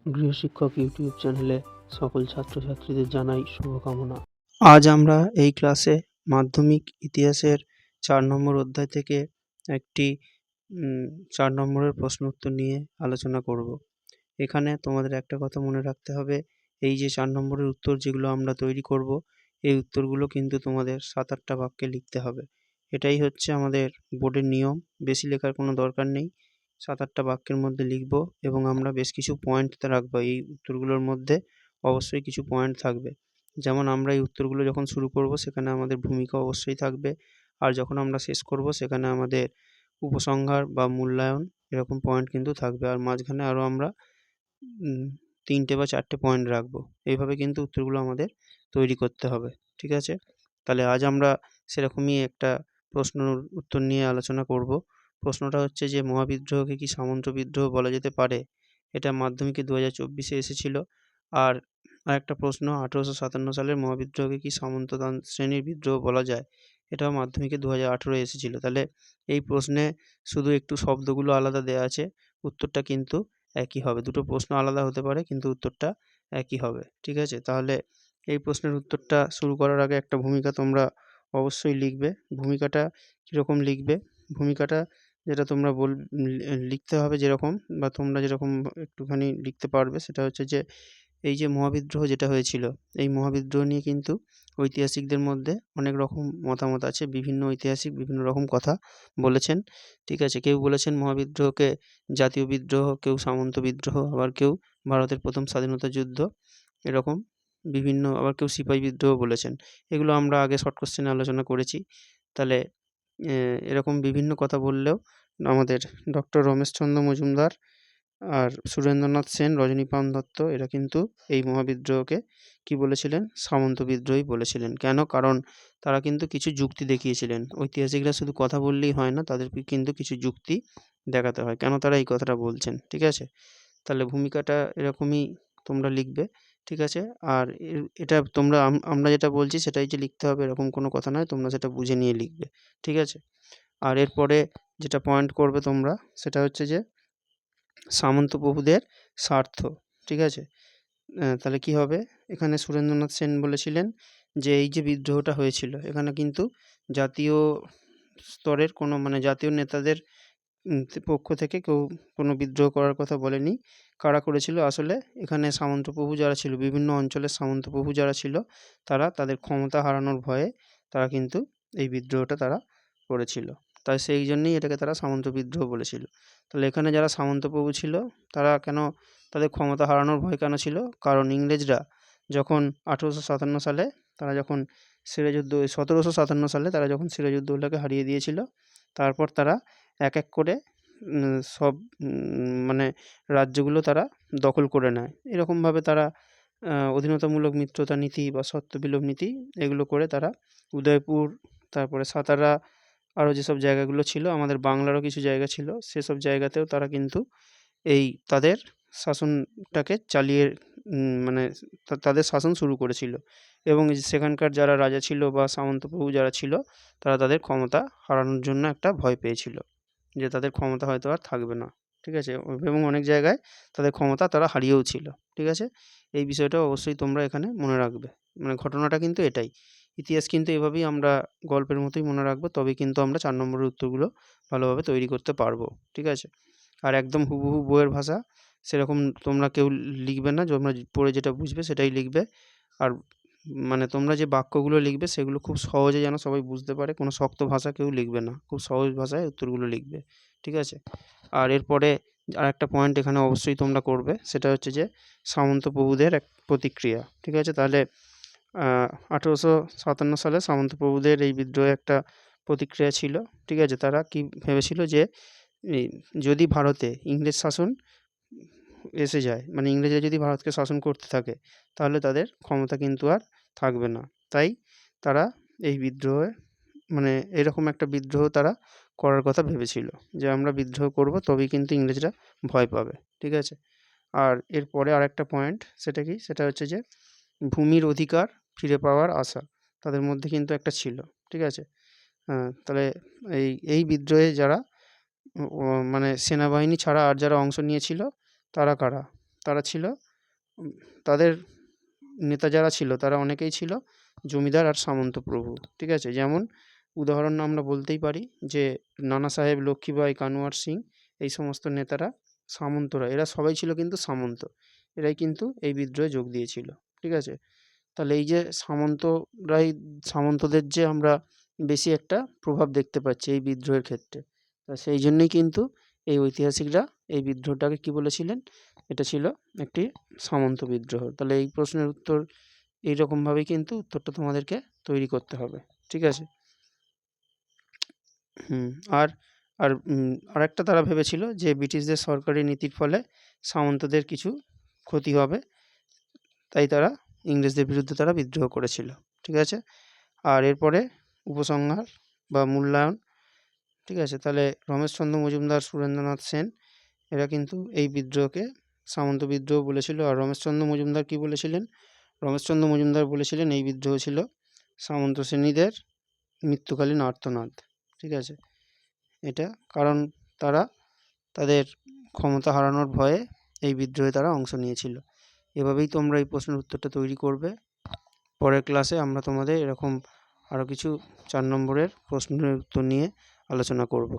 গৃহশিক্ষক YouTube চ্যানেলে সকল ছাত্রছাত্রীদের জানাই শুভকামনা। আজ আমরা এই ক্লাসে মাধ্যমিক ইতিহাসের 4 নম্বর অধ্যায় থেকে একটি 4 নম্বরের প্রশ্ন উত্তর নিয়ে আলোচনা করব। এখানে তোমাদের একটা কথা মনে রাখতে হবে, এই যে 4 নম্বরের উত্তর যেগুলো আমরা তৈরি করব, এই উত্তরগুলো কিন্তু তোমাদের 7-8টা বাক্যে লিখতে হবে। এটাই হচ্ছে আমাদের বোর্ডের নিয়ম। বেশি লেখার কোনো দরকার নেই। 7-8টা বাক্যের মধ্যে লিখব এবং আমরা বেশ কিছু পয়েন্ট রাখবো। এই উত্তরগুলোর মধ্যে অবশ্যই কিছু পয়েন্ট থাকবে। যেমন আমরা এই উত্তরগুলো যখন শুরু করব সেখানে আমাদের ভূমিকা অবশ্যই থাকবে। আর যখন আমরা শেষ করব সেখানে আমাদের উপসংহার বা মূল্যায়ন এরকম পয়েন্ট কিন্তু থাকবে। আর মাঝখানে আরও আমরা 3টে বা 4টে পয়েন্ট রাখবো। এইভাবে কিন্তু উত্তরগুলো আমাদের তৈরি করতে হবে। ঠিক আছে? তাহলে আজ আমরা সেরকমই একটা প্রশ্নের উত্তর নিয়ে আলোচনা করব। প্রশ্নটা হচ্ছে যে মহাবিদ্রোহকে কি সামন্ত বিদ্রোহ বলা যেতে পারে? এটা মাধ্যমিকে 2024-এ এসেছিল। আর আরেকটা প্রশ্ন, 1857 সালের মহাবিদ্রোহকে কি সামন্তদান শ্রেণীর বিদ্রোহ বলা যায়? এটাও মাধ্যমিকে 2018-এ এসেছিল। তাহলে এই প্রশ্নে শুধু একটু শব্দগুলো আলাদা দেয়া আছে, উত্তরটা কিন্তু একই হবে। দুটো প্রশ্ন আলাদা হতে পারে কিন্তু উত্তরটা একই হবে। ঠিক আছে? তাহলে এই প্রশ্নের উত্তরটা শুরু করার আগে একটা ভূমিকা তোমরা অবশ্যই লিখবে। ভূমিকাটা কীরকম লিখবে? ভূমিকাটা যেটা তোমরা লিখতে হবে যেরকম, বা তোমরা যেরকম একটুখানি লিখতে পারবে, সেটা হচ্ছে যে এই যে মহাবিদ্রোহ যেটা হয়েছিল, এই মহাবিদ্রোহ নিয়ে কিন্তু ঐতিহাসিকদের মধ্যে অনেক রকম মতামত আছে। বিভিন্ন ঐতিহাসিক বিভিন্ন রকম কথা বলেছেন। ঠিক আছে? কেউ বলেছেন মহাবিদ্রোহকে জাতীয় বিদ্রোহ, কেউ সামন্ত বিদ্রোহ, আবার কেউ ভারতের প্রথম স্বাধীনতা যুদ্ধ, এরকম বিভিন্ন, আবার কেউ সিপাহী বিদ্রোহ বলেছেন। এগুলো আমরা আগে শর্ট কোশ্চেনে আলোচনা করেছি। তাহলে এরকম বিভিন্ন কথা বললেও আমাদের ডক্টর রমেশচন্দ্র মজুমদার আর সুরেন্দ্রনাথ সেন, রজনীকান্ত দত্ত এরা কিন্তু এই মহাবিদ্রোহকে কী বলেছিলেন? সামন্ত বিদ্রোহই বলেছিলেন। কেন? কারণ তারা কিন্তু কিছু যুক্তি দেখিয়েছিলেন। ঐতিহাসিকরা শুধু কথা বললেই হয় না, তাদেরকে কিন্তু কিছু যুক্তি দেখাতে হয় কেন তারা এই কথাটা বলছেন। ঠিক আছে? তাহলে ভূমিকাটা এরকমই তোমরা লিখবে। ঠিক আছে? আর এটা তোমরা আমরা যেটা বলছি সেটাই যে লিখতে হবে এরকম কোনো কথা নয়, তোমরা সেটা বুঝে নিয়ে লিখবে। ঠিক আছে? আর এরপরে যেটা পয়েন্ট করবে তোমরা, সেটা হচ্ছে যে সামন্ত প্রভুদের স্বার্থ। ঠিক আছে? তাহলে কী হবে? এখানে সুরেন্দ্রনাথ সেন বলেছিলেন যে এই যে বিদ্রোহটা হয়েছিল, এখানে কিন্তু জাতীয় স্তরের কোনো, মানে জাতীয় নেতাদের পক্ষ থেকে কেউ কোনো বিদ্রোহ করার কথা বলেনি। কারা করেছিল? আসলে এখানে সামন্তপ্রভু যারা ছিল, বিভিন্ন অঞ্চলের সামন্তপ্রভু যারা ছিল, তারা তাদের ক্ষমতা হারানোর ভয়ে তারা কিন্তু এই বিদ্রোহটা তারা করেছিল। তাই সেই জন্যেই এটাকে তারা সামন্ত বিদ্রোহ বলেছিল। তাহলে এখানে যারা সামন্তপ্রভু ছিল তারা কেন, তাদের ক্ষমতা হারানোর ভয় কেন ছিল? কারণ ইংরেজরা যখন 1857 সালে তারা যখন সিরাজউদ্দৌলা 1757 সালে তারা যখন সিরাজউদ্দৌলাকে হারিয়ে দিয়েছিল, তারপর তারা এক এক করে সব মানে রাজ্যগুলো তারা দখল করে নেয়। এরকমভাবে তারা অধীনতামূলক মিত্রতা নীতি বা শর্তবিলোপ নীতি এগুলো করে তারা উদয়পুর, তারপরে সাতারা, আরও যেসব জায়গাগুলো ছিল, আমাদের বাংলারও কিছু জায়গা ছিল, সেসব জায়গাতেও তারা কিন্তু এই তাদের শাসনটাকে চালিয়ে মানে তাদের শাসন শুরু করেছিল। এবং সেখানকার যারা রাজা ছিল বা সামন্তপ্রভু যারা ছিল, তারা তাদের ক্ষমতা হারানোর জন্য একটা ভয় পেয়েছিল যে তাদের ক্ষমতা হয়তো আর থাকবে না। ঠিক আছে? এবং অনেক জায়গায় তাদের ক্ষমতা তারা হারিয়েও ছিল। ঠিক আছে? এই বিষয়টা অবশ্যই তোমরা এখানে মনে রাখবে। মানে ঘটনাটা কিন্তু এটাই। ইতিহাস কিন্তু এভাবেই আমরা গল্পের মতোই মনে রাখবো, তবেই কিন্তু আমরা 4 নম্বরের উত্তরগুলো ভালোভাবে তৈরি করতে পারবো। ঠিক আছে? আর একদম হুবহু বইয়ের ভাষা সেরকম তোমরা কেউ লিখবে না। তোমরা পড়ে যেটা বুঝবে সেটাই লিখবে। আর মানে তোমরা যে বাক্যগুলো লিখবে সেগুলো খুব সহজে যেন সবাই বুঝতে পারে, কোনো শক্ত ভাষা কেউ লিখবে না। খুব সহজ ভাষায় উত্তরগুলো লিখবে। ঠিক আছে? আর এরপরে আরেকটা পয়েন্ট এখানে অবশ্যই তোমরা করবে, সেটা হচ্ছে যে সামন্তপ্রভুদের এক প্রতিক্রিয়া। ঠিক আছে? তাহলে 1857 সালে সামন্তপ্রভুদের এই বিদ্রোহে একটা প্রতিক্রিয়া ছিল। ঠিক আছে? তারা কি ভেবেছিল যে এই যদি ভারতে ইংরেজ শাসন এসে যায়, মানে ইংরেজরা যদি ভারতকে শাসন করতে থাকে, তাহলে তাদের ক্ষমতা কিন্তু আর থাকবে না। তাই তারা এই বিদ্রোহে, মানে এরকম একটা বিদ্রোহ তারা করার কথা ভেবেছিল যে আমরা বিদ্রোহ করব তবেই কিন্তু ইংরেজরা ভয় পাবে। ঠিক আছে? আর এরপরে আরেকটা পয়েন্ট, সেটা কি? সেটা হচ্ছে যে ভূমির অধিকার ফিরে পাওয়ার আশা তাদের মধ্যে কিন্তু একটা ছিল। ঠিক আছে? তাহলে এই বিদ্রোহে যারা মানে সেনাবাহিনী ছাড়া আর যারা অংশ নিয়েছিল তারা কারা? তারা ছিল তাদের নেতা যারা ছিল তারা অনেকেই ছিল জমিদার আর সামন্ত প্রভু, ঠিক আছে? যেমন উদাহরণ আমরা বলতেই পারি যে নানা সাহেব লক্ষ্মীবাঈ, কানওয়ার সিং, এই সমস্ত নেতারা সামন্তরা, এরা সবাই ছিল কিন্তু সামন্ত। এরাই কিন্তু এই বিদ্রোহে যোগ দিয়েছিল, ঠিক আছে? তাহলে এই যে সামন্তদের যে আমরা বেশি একটা প্রভাব দেখতে পাচ্ছি এই বিদ্রোহের ক্ষেত্রে, তা সেই জন্যই কিন্তু এই ঐতিহাসিকরা এই বিদ্রোহটাকে কী বলেছিলেন? এটা ছিল একটি সামন্ত বিদ্রোহ। তাহলে এই প্রশ্নের উত্তর এইরকমভাবেই কিন্তু উত্তরটা তোমাদেরকে তৈরি করতে হবে, ঠিক আছে? আর আরেকটা তারা ভেবেছিল যে ব্রিটিশদের সরকারি নীতির ফলে সামন্তদের কিছু ক্ষতি হবে, তাই তারা ইংরেজদের বিরুদ্ধে তারা বিদ্রোহ করেছিল, ঠিক আছে? আর এরপরে উপসংহার বা মূল্যায়ন, ঠিক আছে? তাহলে রমেশচন্দ্র মজুমদার, সুরেন্দ্রনাথ সেন, এরা কিন্তু এই বিদ্রোহকে সামন্ত বিদ্রোহ বলেছিল। আর রমেশচন্দ্র মজুমদার কী বলেছিলেন? রমেশচন্দ্র মজুমদার বলেছিলেন এই বিদ্রোহ ছিল সামন্ত শ্রেণীদের মৃত্যুকালীন আর্তনাদ, ঠিক আছে? এটা কারণ তারা তাদের ক্ষমতা হারানোর ভয়ে এই বিদ্রোহে তারা অংশ নিয়েছিল। এভাবেই তোমরা এই প্রশ্নের উত্তরটা তৈরি করবে। পরের ক্লাসে আমরা তোমাদের এরকম আরও কিছু 4 নম্বরের প্রশ্নের উত্তর নিয়ে আলোচনা করব।